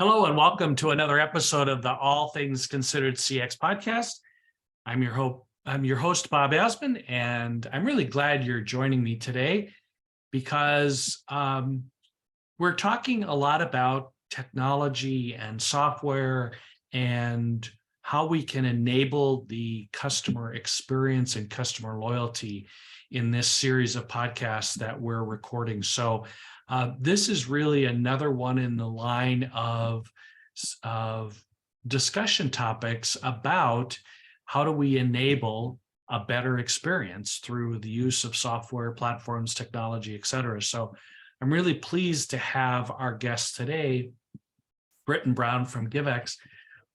Hello and welcome to another episode of the All Things Considered CX podcast. I'm your host Bob Azman, and I'm really glad you're joining me today because we're talking a lot about technology and software and how we can enable the customer experience and customer loyalty in this series of podcasts that we're recording. So this is really another one in the line of discussion topics about how do we enable a better experience through the use of software, platforms, technology, et cetera. So I'm really pleased to have our guest today, Brittain Brown from Givex,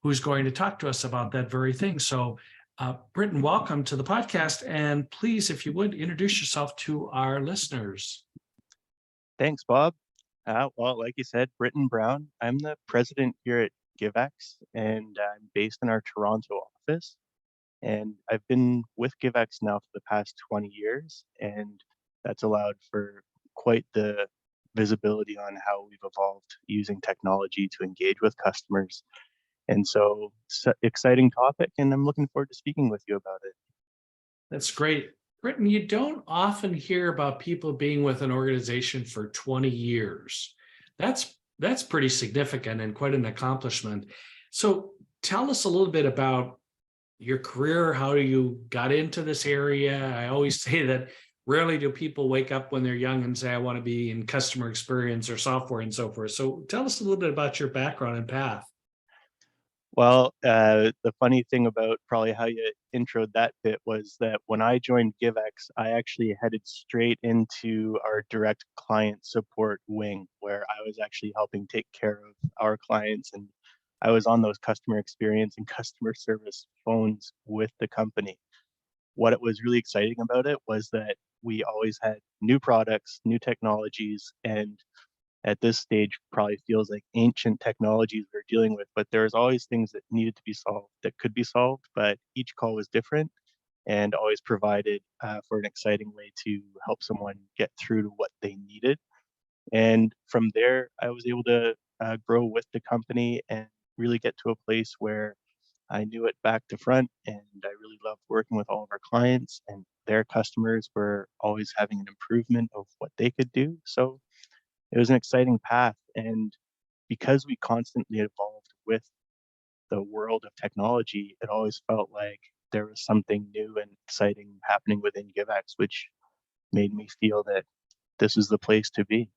who's going to talk to us about that very thing. So Brittain, welcome to the podcast. And please, if you would, introduce yourself to our listeners. Thanks, Bob. Well, like you said, Brittain Brown. I'm the president here at Givex, and I'm based in our Toronto office. And I've been with Givex now for the past 20 years, and that's allowed for quite the visibility on how we've evolved using technology to engage with customers. And so, exciting topic, and I'm looking forward to speaking with you about it. That's great. Brittain, you don't often hear about people being with an organization for 20 years. That's pretty significant and quite an accomplishment. So tell us a little bit about your career, how you got into this area. I always say that rarely do people wake up when they're young and say, I want to be in customer experience or software and so forth. So tell us a little bit about your background and path. Well, the funny thing about probably how you introed that bit was that when I joined Givex, I actually headed straight into our direct client support wing, where I was actually helping take care of our clients, and I was on those customer experience and customer service phones with the company. What it was really exciting about it was that we always had new products, new technologies, and at this stage probably feels like ancient technologies we're dealing with, but there's always things that needed to be solved that could be solved, but each call was different and always provided for an exciting way to help someone get through to what they needed. And from there, I was able to grow with the company and really get to a place where I knew it back to front, and I really loved working with all of our clients, and their customers were always having an improvement of what they could do. So it was an exciting path, and because we constantly evolved with the world of technology, it always felt like there was something new and exciting happening within Givex, which made me feel that this is the place to be.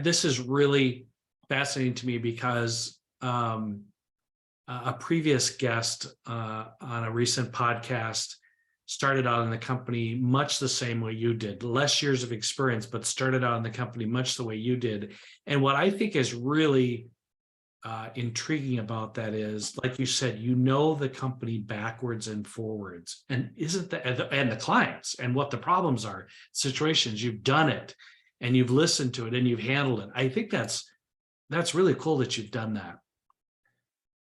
This is really fascinating to me because a previous guest on a recent podcast started out in the company much the same way you did, less years of experience, but started out in the company much the way you did. And what I think is really intriguing about that is, like you said, you know the company backwards and forwards, and isn't that and the clients and what the problems are, situations, you've done it and you've listened to it and you've handled it. I think that's really cool that you've done that.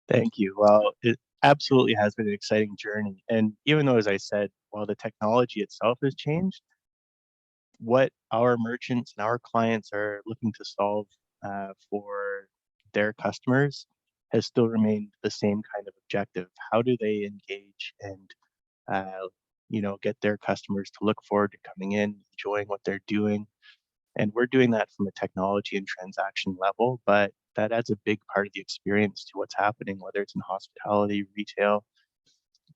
Thank you. Well, it absolutely has been an exciting journey. And even though, as I said, while the technology itself has changed, what our merchants and our clients are looking to solve for their customers has still remained the same kind of objective. How do they engage and get their customers to look forward to coming in, enjoying what they're doing? And we're doing that from a technology and transaction level, but that adds a big part of the experience to what's happening, whether it's in hospitality, retail,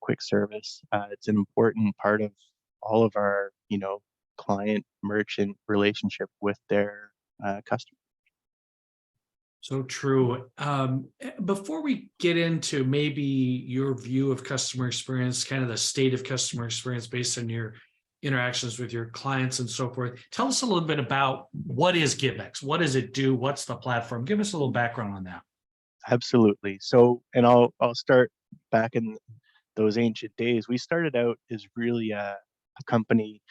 quick service. It's an important part of all of our, client merchant relationship with their customer. So true. Before we get into maybe your view of customer experience, kind of the state of customer experience based on your interactions with your clients and so forth, tell us a little bit about what is Givex? What does it do? What's the platform? Give us a little background on that. Absolutely. So, and I'll start back in those ancient days. We started out as really a company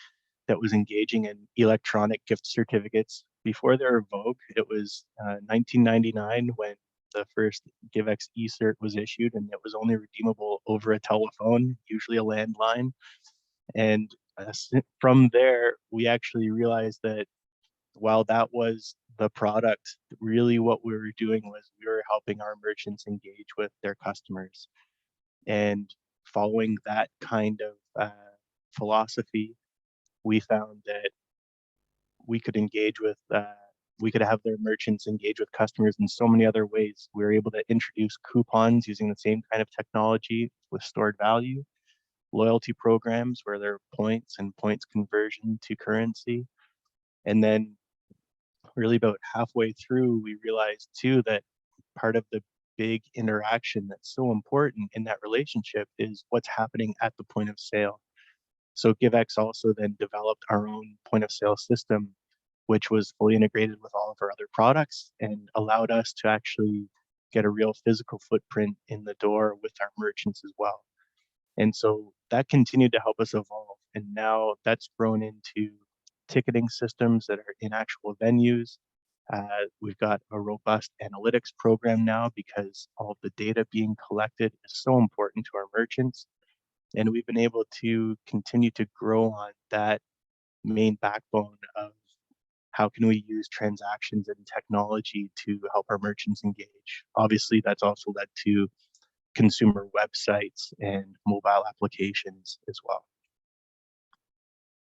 that was engaging in electronic gift certificates. Before they were vogue, it was 1999 when the first Givex eCert was issued, and it was only redeemable over a telephone, usually a landline. And from there, we actually realized that while that was the product, really what we were doing was we were helping our merchants engage with their customers. And following that kind of philosophy, we found that we could engage with, we could have their merchants engage with customers in so many other ways. We were able to introduce coupons using the same kind of technology with stored value, loyalty programs where there are points and points conversion to currency. And then really about halfway through, we realized too that part of the big interaction that's so important in that relationship is what's happening at the point of sale. So Givex also then developed our own point of sale system, which was fully integrated with all of our other products and allowed us to actually get a real physical footprint in the door with our merchants as well. And so that continued to help us evolve. And now that's grown into ticketing systems that are in actual venues. We've got a robust analytics program now because all of the data being collected is so important to our merchants. And we've been able to continue to grow on that main backbone of how can we use transactions and technology to help our merchants engage. Obviously, that's also led to consumer websites and mobile applications as well.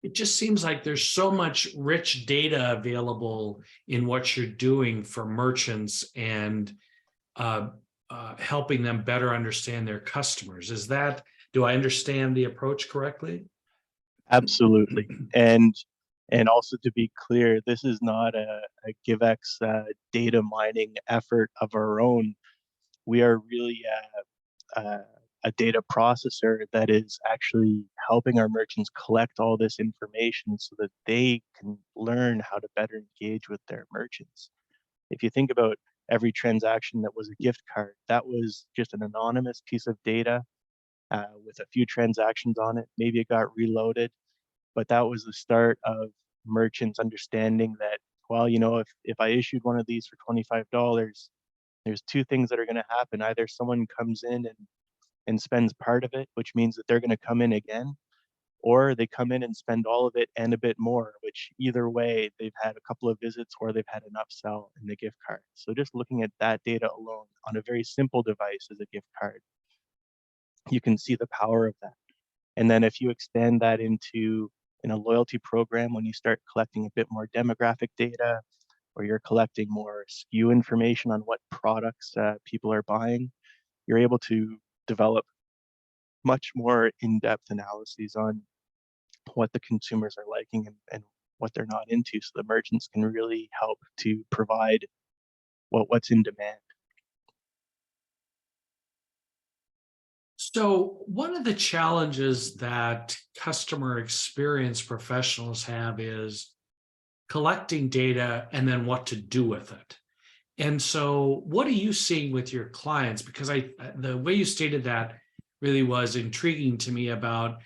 It just seems like there's so much rich data available in what you're doing for merchants and uh, helping them better understand their customers. Do I understand the approach correctly? Absolutely. And also to be clear, this is not a Givex data mining effort of our own. We are really a data processor that is actually helping our merchants collect all this information so that they can learn how to better engage with their merchants. If you think about every transaction that was a gift card, that was just an anonymous piece of data with a few transactions on it. Maybe it got reloaded, but that was the start of merchants understanding that, well, if I issued one of these for $25, there's two things that are going to happen. Either someone comes in and spends part of it, which means that they're going to come in again, or they come in and spend all of it and a bit more, which either way, they've had a couple of visits or they've had an upsell in the gift card. So just looking at that data alone on a very simple device as a gift card, you can see the power of that. And then if you expand that into in a loyalty program, when you start collecting a bit more demographic data, or you're collecting more SKU information on what products people are buying, you're able to develop much more in-depth analyses on what the consumers are liking and what they're not into, so the merchants can really help to provide what's in demand. So, one of the challenges that customer experience professionals have is collecting data and then what to do with it. And so, what are you seeing with your clients? Because the way you stated that really was intriguing to me about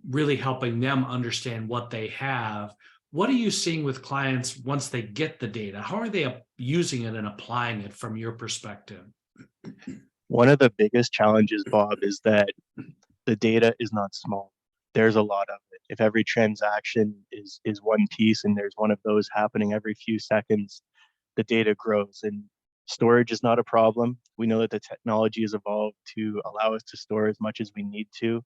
really helping them understand what they have. What are you seeing with clients once they get the data? How are they using it and applying it from your perspective? One of the biggest challenges, Bob, is that the data is not small. There's a lot of it. If every transaction is one piece and there's one of those happening every few seconds, the data grows. And storage is not a problem. We know that the technology has evolved to allow us to store as much as we need to,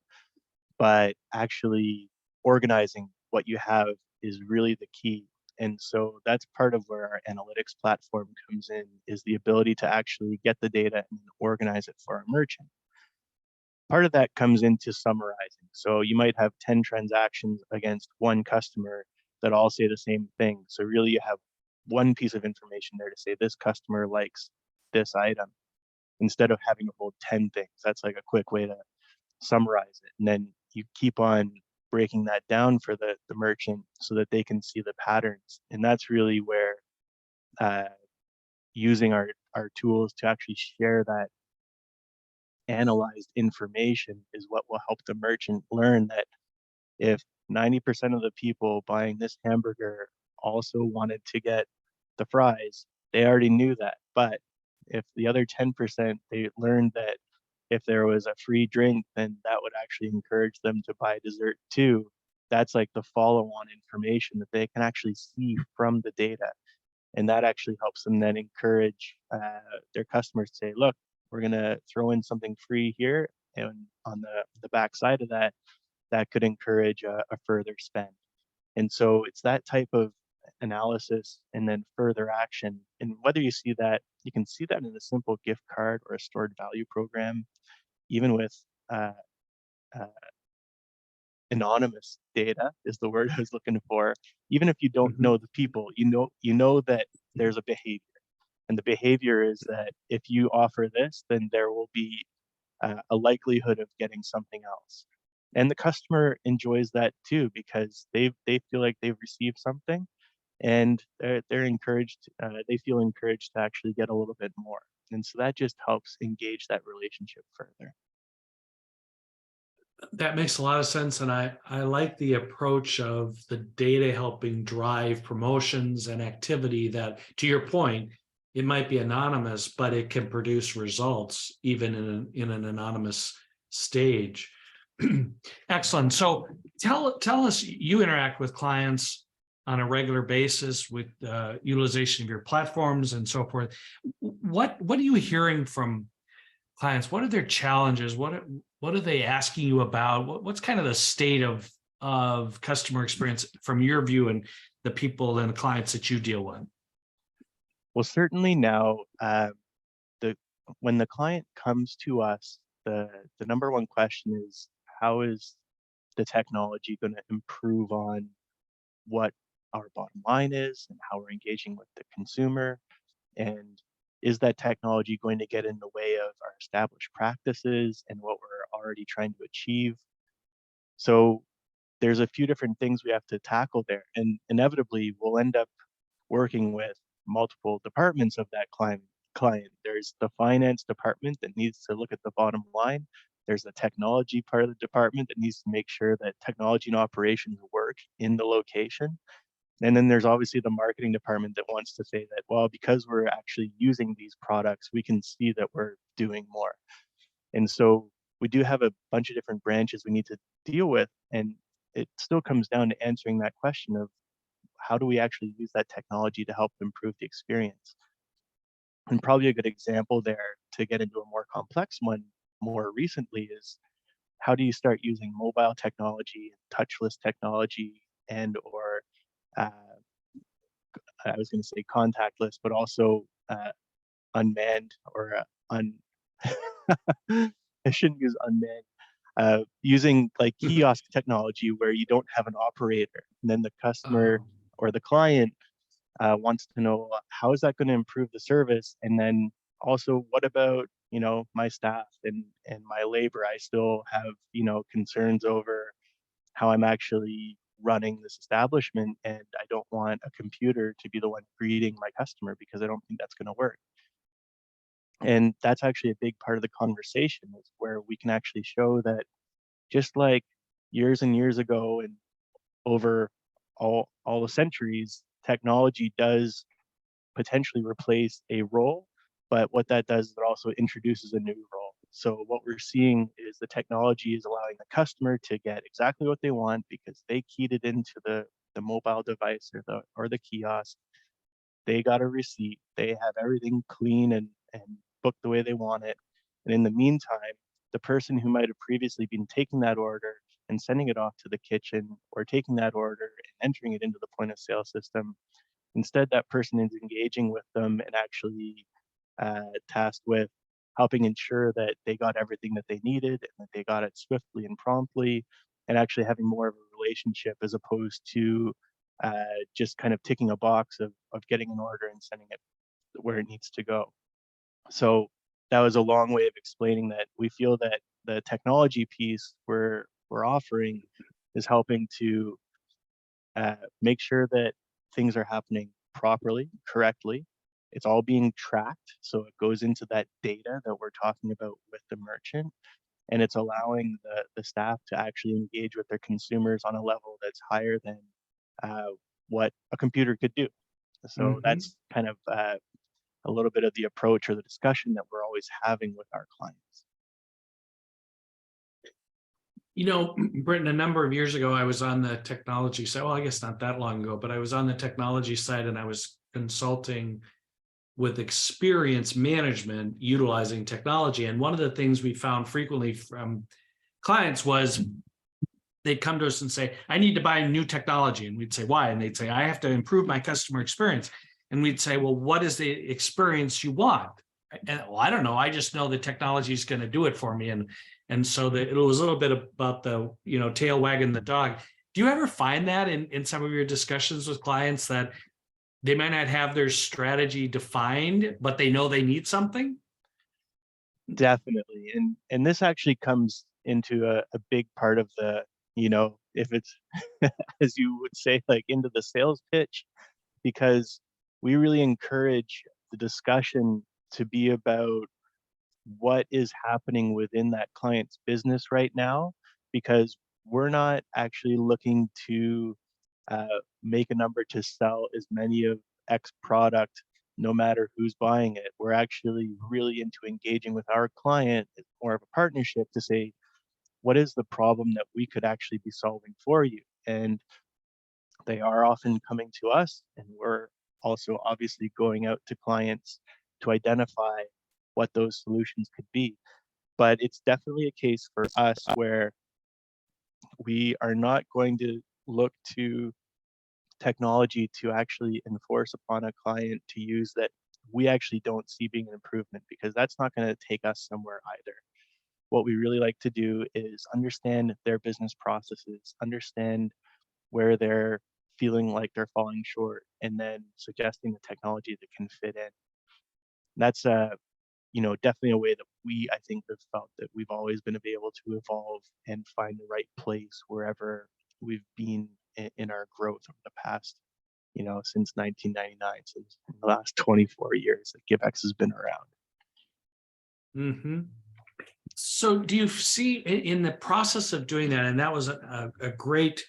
but actually organizing what you have is really the key. And so that's part of where our analytics platform comes in, is the ability to actually get the data and organize it for our merchant. Part of that comes into summarizing. So you might have 10 transactions against one customer that all say the same thing. So really you have one piece of information there to say this customer likes this item instead of having to hold 10 things. That's like a quick way to summarize it. And then you keep on breaking that down for the merchant so that they can see the patterns. And that's really where uh, using our tools to actually share that analyzed information is what will help the merchant learn that if 90% of the people buying this hamburger also wanted to get the fries, they already knew that. But if the other 10%, they learned that if there was a free drink, then that would actually encourage them to buy dessert too. That's like the follow on information that they can actually see from the data. And that actually helps them then encourage their customers to say, look, we're going to throw in something free here. And on the back side of that, that could encourage a further spend. And so it's that type of analysis and then further action. And whether you see that, you can see that in a simple gift card or a stored value program, even with uh, uh, anonymous data is the word I was looking for. Even if you don't Mhm. know the people, you know that there's a behavior, and the behavior is that if you offer this, then there will be a likelihood of getting something else. And the customer enjoys that too because they feel like they've received something, and they're encouraged. They feel encouraged to actually get a little bit more, and so that just helps engage that relationship further. That makes a lot of sense, and I like the approach of the data helping drive promotions and activity that, to your point, it might be anonymous, but it can produce results even in an anonymous stage. Excellent. So tell us, you interact with clients on a regular basis with utilization of your platforms and so forth. What are you hearing from clients? What are their challenges? What are they asking you about? What's kind of the state of customer experience from your view and the people and the clients that you deal with? Well, certainly now, the when the client comes to us, the number one question is, how is the technology going to improve on what our bottom line is and how we're engaging with the consumer? And is that technology going to get in the way of our established practices and what we're already trying to achieve? So there's a few different things we have to tackle there. And inevitably, we'll end up working with multiple departments of that client. There's the finance department that needs to look at the bottom line. There's the technology part of the department that needs to make sure that technology and operations work in the location. And then there's obviously the marketing department that wants to say that, well, because we're actually using these products, we can see that we're doing more. And so we do have a bunch of different branches we need to deal with. And it still comes down to answering that question of how do we actually use that technology to help improve the experience? And probably a good example there to get into a more complex one more recently is how do you start using mobile technology, touchless technology, and or uh, I was going to say contactless, but also unmanned or un. I shouldn't use unmanned. Using like kiosk technology where you don't have an operator, and then the customer Uh, or the client wants to know how is that going to improve the service, and then also what about my staff and my labor? I still have concerns over how I'm actually running this establishment, and I don't want a computer to be the one greeting my customer because I don't think that's going to work. And that's actually a big part of the conversation is where we can actually show that just like years and years ago and over all the centuries, technology does potentially replace a role, but what that does is it also introduces a new role. So what we're seeing is the technology is allowing the customer to get exactly what they want because they keyed it into the mobile device or the kiosk. They got a receipt. They have everything clean and booked the way they want it. And in the meantime, the person who might have previously been taking that order and sending it off to the kitchen or taking that order and entering it into the point of sale system, instead, that person is engaging with them and actually tasked with helping ensure that they got everything that they needed and that they got it swiftly and promptly, and actually having more of a relationship as opposed to just kind of ticking a box of getting an order and sending it where it needs to go. So that was a long way of explaining that we feel that the technology piece we're offering is helping to make sure that things are happening properly, correctly. It's all being tracked, so it goes into that data that we're talking about with the merchant, and it's allowing the staff to actually engage with their consumers on a level that's higher than uh, what a computer could do. So mhm. that's kind of a little bit of the approach or the discussion that we're always having with our clients. Brittain, a number of years ago, I was on the technology side. Well, I guess not that long ago, but I was on the technology side and I was consulting with experience management utilizing technology. And one of the things we found frequently from clients was they'd come to us and say, I need to buy new technology. And we'd say, why? And they'd say, I have to improve my customer experience. And we'd say, well, what is the experience you want? And well, I don't know. I just know the technology is going to do it for me. And so it was a little bit about the, tail wagging the dog. Do you ever find that in some of your discussions with clients that they might not have their strategy defined, but they know they need something? Definitely. And this actually comes into a big part of the, if it's as you would say, like into the sales pitch, because we really encourage the discussion to be about what is happening within that client's business right now, because we're not actually looking to uh, make a number to sell as many of X product, no matter who's buying it. We're actually really into engaging with our client, it's more of a partnership to say, what is the problem that we could actually be solving for you? And they are often coming to us, and we're also obviously going out to clients to identify what those solutions could be. But it's definitely a case for us where we are not going to look to technology to actually enforce upon a client to use that we actually don't see being an improvement, because that's not going to take us somewhere either. What we really like to do is understand their business processes, understand where they're feeling like they're falling short, and then suggesting the technology that can fit in. That's definitely a way that we, I think, have felt that we've always been able to evolve and find the right place wherever we've been in our growth over the past, since 1999, since the last 24 years that Givex has been around. Mm-hmm. So do you see in the process of doing that, and that was a great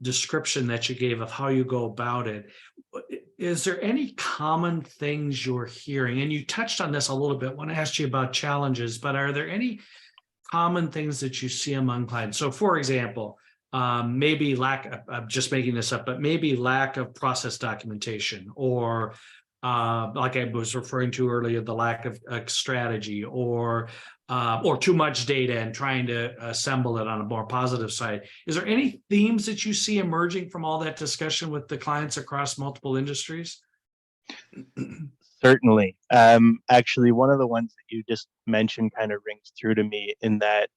description that you gave of how you go about it, is there any common things you're hearing? And you touched on this a little bit when I asked you about challenges, but are there any common things that you see among clients? So for example, maybe I'm just making this up, but maybe lack of process documentation, or like I was referring to earlier, the lack of strategy, or too much data and trying to assemble it on a more positive side. Is there any themes that you see emerging from all that discussion with the clients across multiple industries? Certainly. Actually, one of the ones that you just mentioned kind of rings true to me in that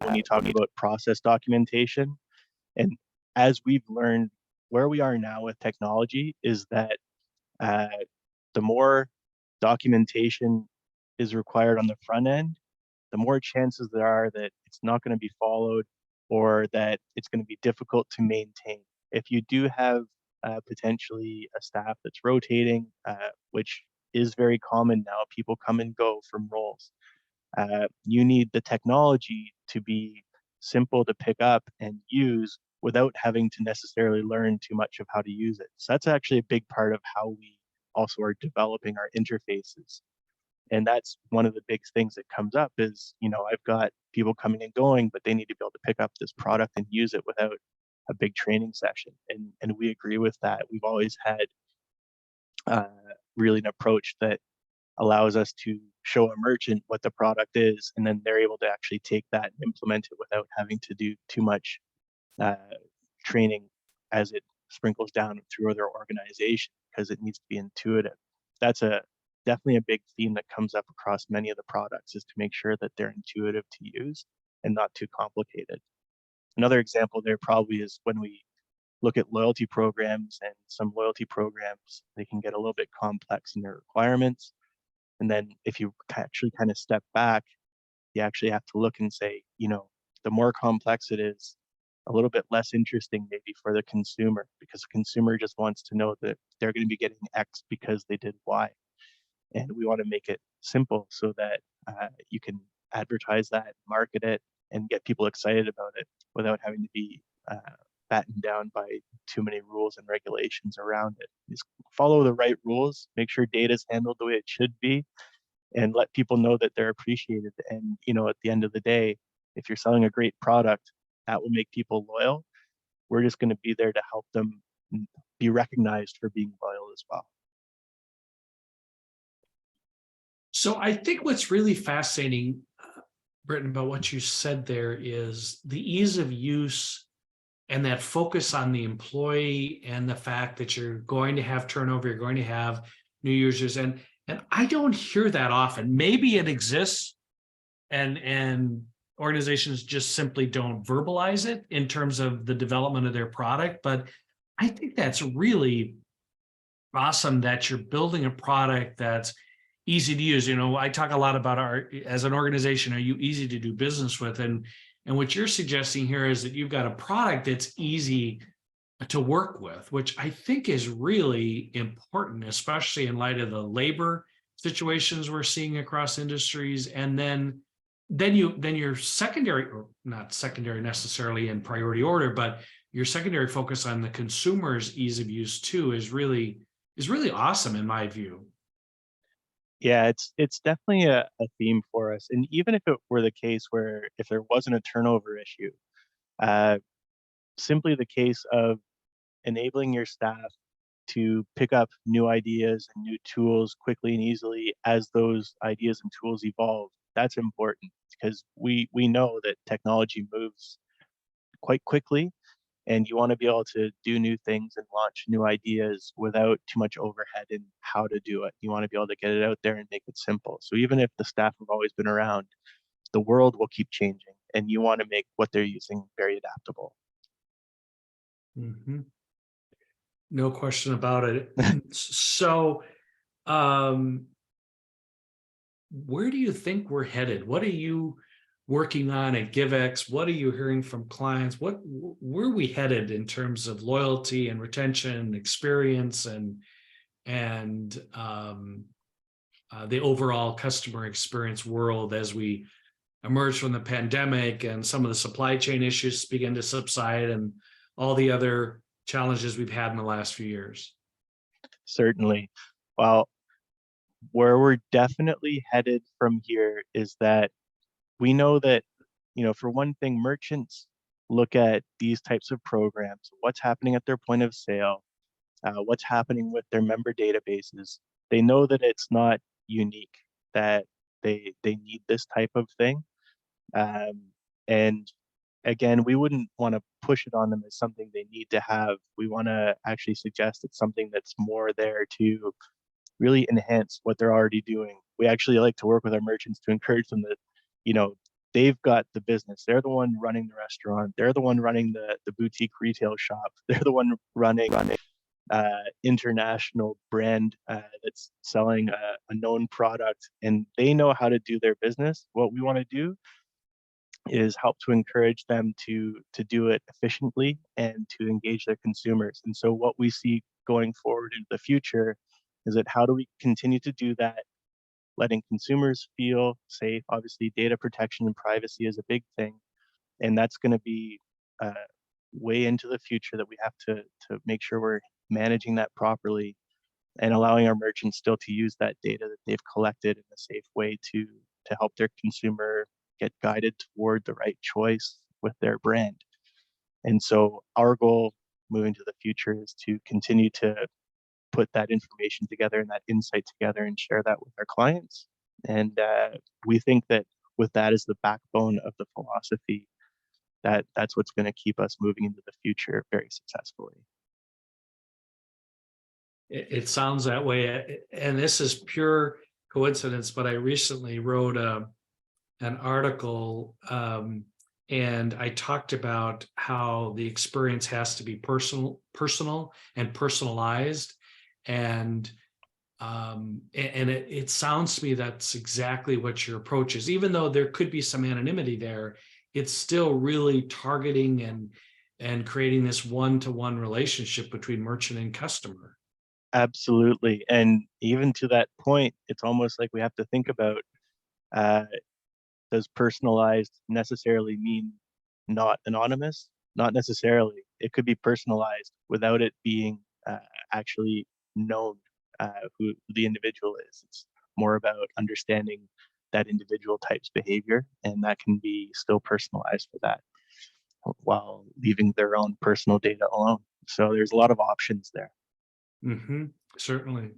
when you talk about process documentation, and as we've learned where we are now with technology, is that uh, the more documentation is required on the front end, the more chances there are that it's not going to be followed, or that it's going to be difficult to maintain. If you do have potentially a staff that's rotating, which is very common now, people come and go from roles. You need the technology to be simple to pick up and use without having to necessarily learn too much of how to use it. So that's actually a big part of how we also are developing our interfaces. And that's one of the big things that comes up is, I've got people coming and going, but they need to be able to pick up this product and use it without a big training session. And we agree with that. We've always had uh, really an approach that allows us to show a merchant what the product is, and then they're able to actually take that and implement it without having to do too much uh, training as it sprinkles down through their organization, because it needs to be intuitive. That's definitely a big theme that comes up across many of the products, is to make sure that they're intuitive to use and not too complicated. Another example there probably is when we look at loyalty programs, and some loyalty programs, they can get a little bit complex in their requirements. And then if you actually kind of step back, you actually have to look and say, the more complex it is, a little bit less interesting maybe for the consumer, because the consumer just wants to know that they're going to be getting X because they did Y. And we want to make it simple so that you can advertise that, market it, and get people excited about it without having to be battened down by too many rules and regulations around it. Just follow the right rules, make sure data is handled the way it should be, and let people know that they're appreciated. And at the end of the day, if you're selling a great product, that will make people loyal. We're just going to be there to help them be recognized for being loyal as well. So I think what's really fascinating, Brittain, about what you said there is the ease of use and that focus on the employee and the fact that you're going to have turnover, you're going to have new users. And I don't hear that often. Maybe it exists and organizations just simply don't verbalize it in terms of the development of their product. But I think that's really awesome that you're building a product that's easy to use. You know, I talk a lot about as an organization, are you easy to do business with? And what you're suggesting here is that you've got a product that's easy to work with, which I think is really important, especially in light of the labor situations we're seeing across industries. And then your secondary, or not secondary necessarily in priority order, but your secondary focus on the consumer's ease of use too is really awesome in my view. Yeah, it's definitely a theme for us. And even if it were the case where if there wasn't a turnover issue, uh, simply the case of enabling your staff to pick up new ideas and new tools quickly and easily as those ideas and tools evolve, that's important because we know that technology moves quite quickly, and you want to be able to do new things and launch new ideas without too much overhead in how to do it. You want to be able to get it out there and make it simple. So even if the staff have always been around, the world will keep changing, and you want to make what they're using very adaptable. Mhm. No question about it. So, um, where do you think we're headed? What are you working on at Givex? What are you hearing from clients? Where are we headed in terms of loyalty and retention, experience, and the overall customer experience world as we emerge from the pandemic and some of the supply chain issues begin to subside and all the other challenges we've had in the last few years? Certainly. Well, where we're definitely headed from here is that we know that, for one thing, merchants look at these types of programs, what's happening at their point of sale, what's happening with their member databases. They know that it's not unique, that they need this type of thing. And again, we wouldn't want to push it on them as something they need to have. We want to actually suggest it's something that's more there to really enhance what they're already doing. We actually like to work with our merchants to encourage them that, you know, they've got the business. They're the one running the restaurant. They're the one running the boutique retail shop. They're the one running international brand that's selling a known product, and they know how to do their business. What we want to do is help to encourage them to do it efficiently and to engage their consumers. And so what we see going forward into the future is that how do we continue to do that, letting consumers feel safe. Obviously, data protection and privacy is a big thing, and that's going to be uh, way into the future that we have to make sure we're managing that properly and allowing our merchants still to use that data that they've collected in a safe way to help their consumer get guided toward the right choice with their brand. And so our goal moving to the future is to continue to put that information together and that insight together and share that with our clients. And we think that with that as the backbone of the philosophy, that's what's going to keep us moving into the future very successfully. It sounds that way. And this is pure coincidence, but I recently wrote an article and I talked about how the experience has to be personal and personalized. And it sounds to me that's exactly what your approach is. Even though there could be some anonymity there, it's still really targeting and creating this one-to-one relationship between merchant and customer. Absolutely. And even to that point, it's almost like we have to think about, uh, does personalized necessarily mean not anonymous? Not necessarily. It could be personalized without it being actually known who the individual is. It's more about understanding that individual type's behavior, and that can be still personalized for that while leaving their own personal data alone. So there's a lot of options there. Mm-hmm. Certainly.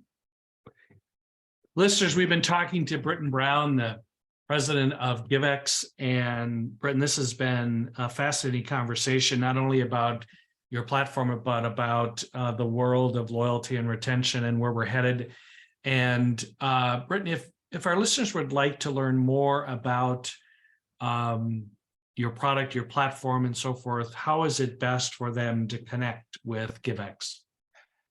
Listeners, we've been talking to Brittain Brown, the president of Givex. And Brittain, this has been a fascinating conversation, not only about your platform, but about the world of loyalty and retention and where we're headed. And Brittain, if our listeners would like to learn more about your product, your platform, and so forth, how is it best for them to connect with Givex?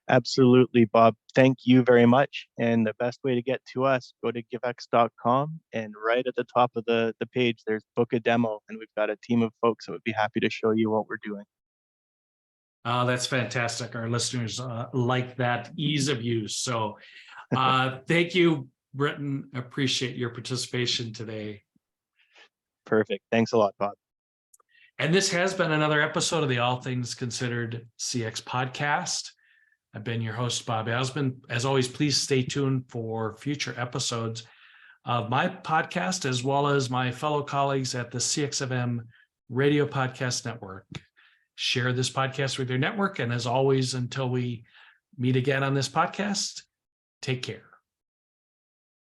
Absolutely, Bob. Thank you very much. And the best way to get to us, go to givex.com, and right at the top of the page, there's book a demo, and we've got a team of folks that would be happy to show you what we're doing. That's fantastic. Our listeners like that ease of use. So thank you, Brittain. Appreciate your participation today. Perfect. Thanks a lot, Bob. And this has been another episode of the All Things Considered CX podcast. I've been your host, Bob Azman. As always, please stay tuned for future episodes of my podcast, as well as my fellow colleagues at the CXFM Radio Podcast Network. Share this podcast with your network. And as always, until we meet again on this podcast, take care.